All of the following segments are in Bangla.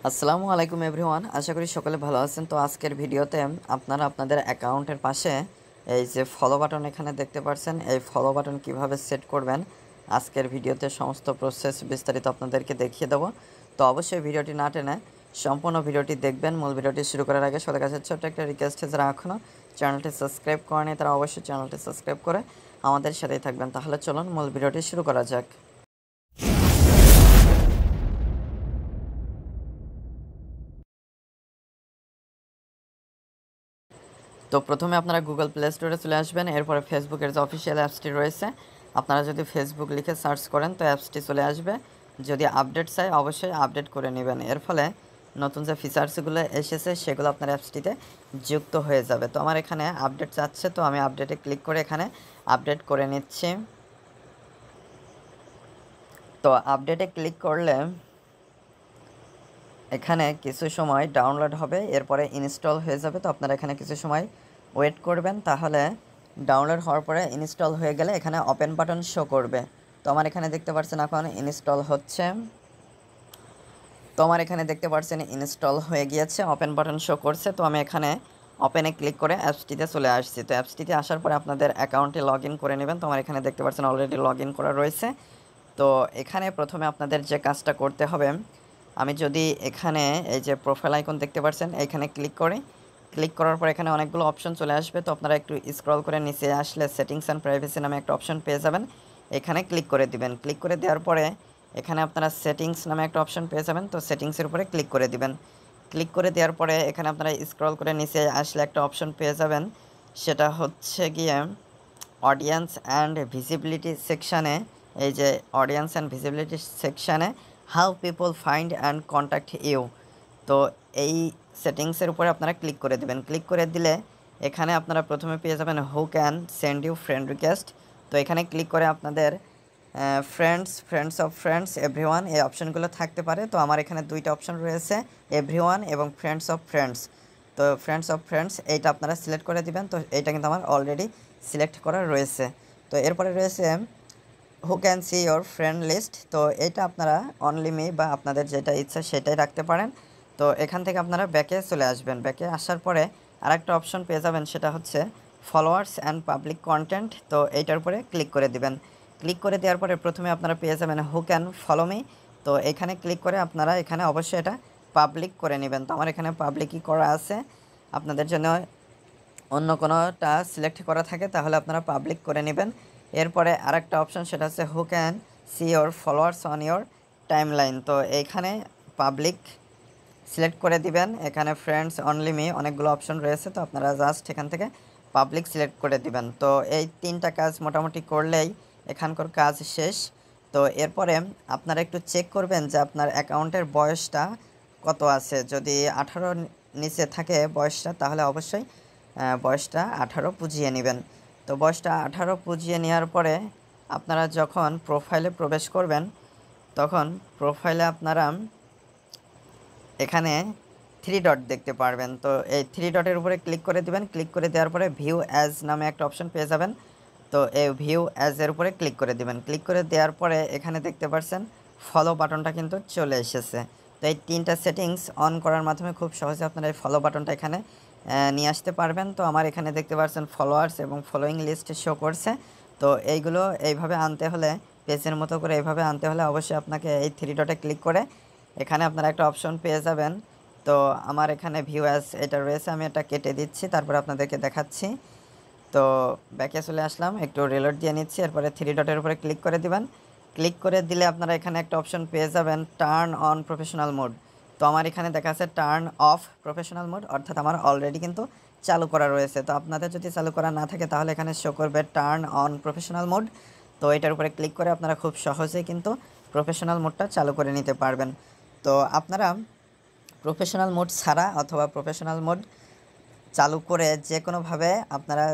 আসসালামু আলাইকুম এভরিওয়ান, আশা করি সকলে ভালো আছেন। তো আজকের ভিডিওতে আপনারা আপনাদের অ্যাকাউন্টের পাশে এই যে ফলো বাটন এখানে দেখতে পাচ্ছেন, এই ফলো বাটন কিভাবে সেট করবেন আজকের ভিডিওতে সমস্ত প্রসেস বিস্তারিত আপনাদেরকে দেখিয়ে দেবো। তো অবশ্যই ভিডিওটি না টেনে সম্পূর্ণ ভিডিওটি দেখবেন। মূল ভিডিওটি শুরু করার আগে সবার কাছে ছোট্ট একটা রিকোয়েস্ট, যারা এখনও চ্যানেলটি সাবস্ক্রাইব করেনি তারা অবশ্যই চ্যানেলটি সাবস্ক্রাইব করে আমাদের সাথেই থাকবেন। তাহলে চলুন মূল ভিডিওটি শুরু করা যাক। তো প্রথমে আপনারা গুগল প্লে স্টোরে চলে আসবেন, এরপরে ফেসবুকের যে অফিসিয়াল অ্যাপসটি রয়েছে আপনারা যদি ফেসবুক লিখে সার্চ করেন তো অ্যাপসটি চলে আসবে। যদি আপডেট চাই অবশ্যই আপডেট করে নেবেন, এর ফলে নতুন যে ফিচার্সগুলো এসেছে সেগুলো আপনার অ্যাপসটিতে যুক্ত হয়ে যাবে। তো আমার এখানে আপডেট চাচ্ছে, তো আমি আপডেটে ক্লিক করে এখানে আপডেট করে নিচ্ছি। তো আপডেটে ক্লিক করলে এখানে কিছু সময় ডাউনলোড হবে, এরপরে ইনস্টল হয়ে যাবে। তো আপনারা এখানে কিছু সময় ওয়েট করবেন, তাহলে ডাউনলোড হওয়ার পরে ইনস্টল হয়ে গেলে এখানে ওপেন বাটন শো করবে। তো আমার এখানে দেখতে পাচ্ছেন এখন ইনস্টল হচ্ছে। তো আমার এখানে দেখতে পাচ্ছেন ইনস্টল হয়ে গিয়েছে, ওপেন বাটন শো করছে। তো আমি এখানে ওপেনে ক্লিক করে অ্যাপসটিতে চলে আসছি। তো অ্যাপসটিতে আসার পরে আপনাদের অ্যাকাউন্টে লগ ইন করে নেবেন। তো আমার এখানে দেখতে পাচ্ছেন অলরেডি লগ ইন করা রয়েছে। তো এখানে প্রথমে আপনাদের যে কাজটা করতে হবে, আমি যদি এখানে এই যে প্রোফাইল আইকন দেখতে পাচ্ছেন এখানে ক্লিক করার পর এখানে অনেকগুলো অপশন চলে আসবে। তো আপনারা একটু স্ক্রল করে নিচে আসলে সেটিংস অ্যান্ড প্রাইভেসি নামে একটা অপশন পেয়ে যাবেন, এখানে ক্লিক করে দিবেন। ক্লিক করে দেওয়ার পরে এখানে আপনারা সেটিংস নামে একটা অপশন পেয়ে যাবেন, তো সেটিংসের উপরে ক্লিক করে দিবেন। ক্লিক করে দেওয়ার পরে এখানে আপনারা স্ক্রল করে নিচে আসলে একটা অপশন পেয়ে যাবেন, সেটা হচ্ছে গিয়ে অডিয়েন্স অ্যান্ড ভিজিবিলিটি সেকশানে। এই যে অডিয়েন্স অ্যান্ড ভিজিবিলিটি সেকশানে how people find and contact you, তো এই সেটিংসের উপরে আপনারা ক্লিক করে দেবেন। ক্লিক করে দিলে এখানে আপনারা প্রথমে পেয়ে যাবেন who can send you friend request. তো এখানে ক্লিক করে আপনাদের ফ্রেন্ডস অফ ফ্রেন্ডস, এভরিওয়ান এই অপশনগুলো থাকতে পারে। তো আমার এখানে দুইটা অপশন রয়েছে, এভরিওয়ান এবং ফ্রেন্ডস অফ ফ্রেন্ডস। তো ফ্রেন্ডস অফ ফ্রেন্ডস এইটা আপনারা সিলেক্ট করে দিবেন। তো এইটা কিন্তু আমার অলরেডি সিলেক্ট করা রয়েছে। তো এরপরে রয়েছে who can see your friend list, তো এটা আপনারা অনলি মি বা আপনাদের যেটা ইচ্ছা সেটাই রাখতে পারেন। তো এখান থেকে আপনারা ব্যাকে চলে আসবেন। ব্যাকে আসার পরে আরেকটা অপশন পেয়ে যাবেন, সেটা হচ্ছে ফলোয়ার্স অ্যান্ড পাবলিক কন্টেন্ট। তো এইটার উপরে ক্লিক করে দিবেন। ক্লিক করে দেওয়ার পরে প্রথমে আপনারা পেয়ে যাবেন হু ক্যান ফলো মি। তো এখানে ক্লিক করে আপনারা এখানে অবশ্যই এটা পাবলিক করে নেবেন। তো আমার এখানে পাবলিকই করা আছে, আপনাদের জন্য অন্য কোনোটা সিলেক্ট করা থাকে তাহলে আপনারা পাবলিক করে নেবেন। এরপরে আরেকটা অপশন, সেটা হচ্ছে হু can see your followers on your timeline. তো এইখানে পাবলিক সিলেক্ট করে দিবেন। এখানে ফ্রেন্ডস, অনলি মি অনেকগুলো অপশন রয়েছে, তো আপনারা জাস্ট এখান থেকে পাবলিক সিলেক্ট করে দিবেন। তো এই তিনটা কাজ মোটামুটি করলেই এখানকার কাজ শেষ। তো এরপরে আপনারা একটু চেক করবেন যে আপনার অ্যাকাউন্টের বয়সটা কত আছে। যদি 18 নিচে থাকে বয়সটা, তাহলে অবশ্যই বয়সটা 18 পুজিয়ে নেবেন। তো বয়সটা 18 পুজিয়ে নেওয়ার পরে আপনারা যখন প্রোফাইলে প্রবেশ করবেন, তখন প্রোফাইলে আপনারা এখানে থ্রি ডট দেখতে পারবেন। তো এই থ্রি ডটের উপরে ক্লিক করে দিবেন। ক্লিক করে দেওয়ার পরে ভিউ অ্যাজ নামে একটা অপশন পেয়ে যাবেন। তো এই ভিউ অ্যাজের উপরে ক্লিক করে দিবেন। ক্লিক করে দেওয়ার পরে এখানে দেখতে পাচ্ছেন ফলো বাটনটা কিন্তু চলে এসেছে। তো এই তিনটা সেটিংস অন করার মাধ্যমে খুব সহজে আপনারা এই ফলো বাটনটা এখানে নিয়ে আসতে পারবেন। তো আমার এখানে দেখতে পাচ্ছেন ফলোয়ার্স এবং ফলোয়িং লিস্ট শো করছে। তো এইগুলো এইভাবে আনতে হলে, পেজের মতো করে এইভাবে আনতে হলে অবশ্যই আপনাকে এই থ্রি ডটে ক্লিক করে এখানে আপনারা একটা অপশন পেয়ে যাবেন। তো আমার এখানে ভিউ অ্যাজ এটা রয়েছে, আমি এটা কেটে দিচ্ছি, তারপর আপনাদেরকে দেখাচ্ছি। তো ব্যাকে চলে আসলাম, একটু রিলোড দিয়ে নিচ্ছি। এরপরে থ্রি ডটের উপরে ক্লিক করে দিবেন। ক্লিক করে দিলে আপনারা এখানে একটা অপশন পেয়ে যাবেন টার্ন অন প্রফেশনাল মোড। তো আমার এখানে দেখা আছে টার্ন অফ প্রফেশনাল মোড, অর্থাৎ আমার অলরেডি কিন্তু চালু করা রয়েছে। তো আপনাদের যদি চালু করা না থাকে তাহলে এখানে শো করবে টার্ন অন প্রফেশনাল মোড। তো এটার উপরে ক্লিক করে আপনারা খুব সহজেই কিন্তু প্রফেশনাল মোডটা চালু করে নিতে পারবেন। তো আপনারা প্রফেশনাল মোড ছাড়া অথবা প্রফেশনাল মোড চালু করে যে কোনোভাবে আপনারা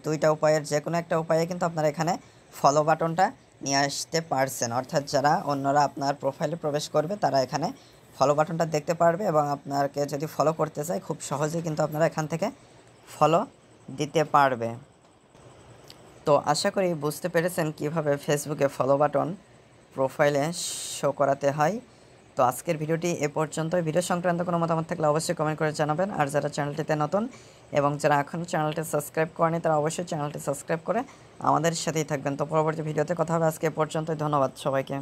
দুইটা উপায়ের যে কোনো একটা উপায়ে কিন্তু আপনারা এখানে ফলো বাটনটা নিয়ে আসতে পারছেন। অর্থাৎ যারা অন্যরা আপনার প্রোফাইলে প্রবেশ করবে তারা এখানে ফলো বাটনটা দেখতে পারবে এবং আপনাকে যদি ফলো করতে চায় খুব সহজেই কিন্তু আপনারা এখান থেকে ফলো দিতে পারবে। তো আশা করি বুঝতে পেরেছেন কিভাবে ফেসবুকে ফলো বাটন প্রোফাইলে শো করাতে হয়। তো আজকের ভিডিওটি এ পর্যন্তই। ভিডিও সংক্রান্ত কোনো মতামত থাকলে অবশ্যই কমেন্ট করে জানাবেন। আর যারা চ্যানেলটিতে নতুন এবং যারা এখনও চ্যানেলটি সাবস্ক্রাইব করেনি তারা অবশ্যই চ্যানেলটি সাবস্ক্রাইব করে আমাদের সাথেই থাকবেন। তো পরবর্তী ভিডিওতে কথা হবে। আজকে এ পর্যন্তই। ধন্যবাদ সবাইকে।